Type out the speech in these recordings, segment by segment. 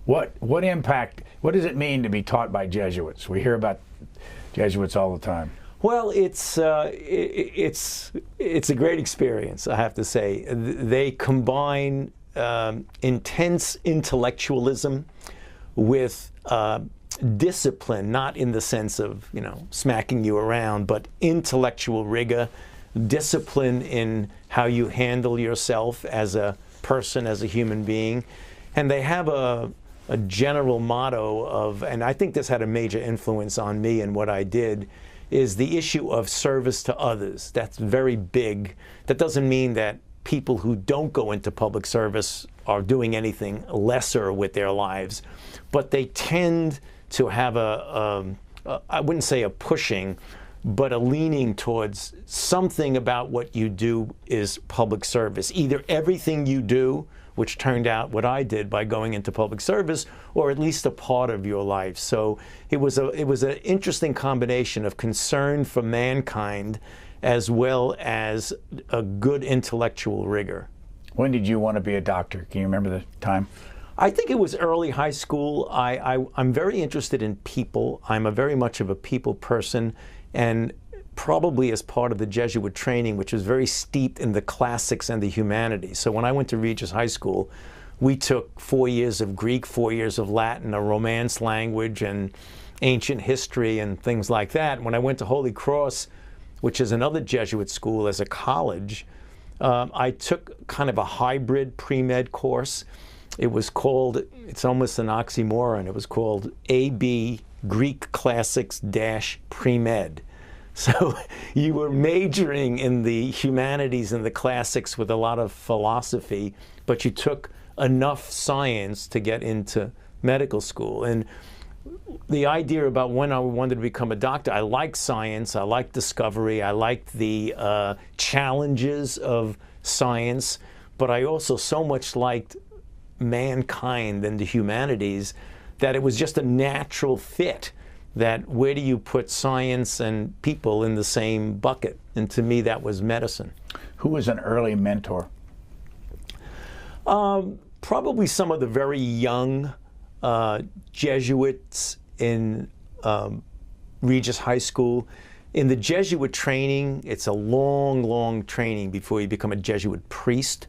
What impact, what does it mean to be taught by Jesuits? We hear about Jesuits all the time. Well, it's a great experience, I have to say. They combine intense intellectualism with discipline, not in the sense of, smacking you around, but intellectual rigor, discipline in how you handle yourself as a person, as a human being. And they have a general motto of, and I think this had a major influence on me and what I did, is the issue of service to others. That's very big. That doesn't mean that people who don't go into public service are doing anything lesser with their lives, but they tend to have I wouldn't say a pushing, but a leaning towards something about what you do is public service. Either everything you do, which turned out what I did by going into public service, or at least a part of your life. So it was an interesting combination of concern for mankind as well as a good intellectual rigor. When did you want to be a doctor? Can you remember the time? I think it was early high school. I'm very interested in people. I'm very much of a people person, and probably as part of the Jesuit training, which was very steeped in the classics and the humanities. So when I went to Regis High School, we took 4 years of Greek, 4 years of Latin, a Romance language, and ancient history and things like that. When I went to Holy Cross, which is another Jesuit school, as a college, I took kind of a hybrid pre-med course. It was called, it's almost an oxymoron, it was called AB Greek Classics Pre-Med. So you were majoring in the humanities and the classics with a lot of philosophy, but you took enough science to get into medical school. And the idea about when I wanted to become a doctor, I liked science, I liked discovery, I liked the challenges of science, but I also so much liked mankind and the humanities that it was just a natural fit. That where do you put science and people in the same bucket? And to me, that was medicine. Who was an early mentor? Probably some of the very young Jesuits in Regis High School. In the Jesuit training, it's a long, long training before you become a Jesuit priest.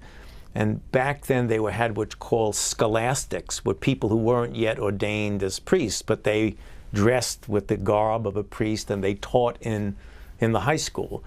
And back then they had what's called scholastics, were people who weren't yet ordained as priests, but they dressed with the garb of a priest and they taught in the high school.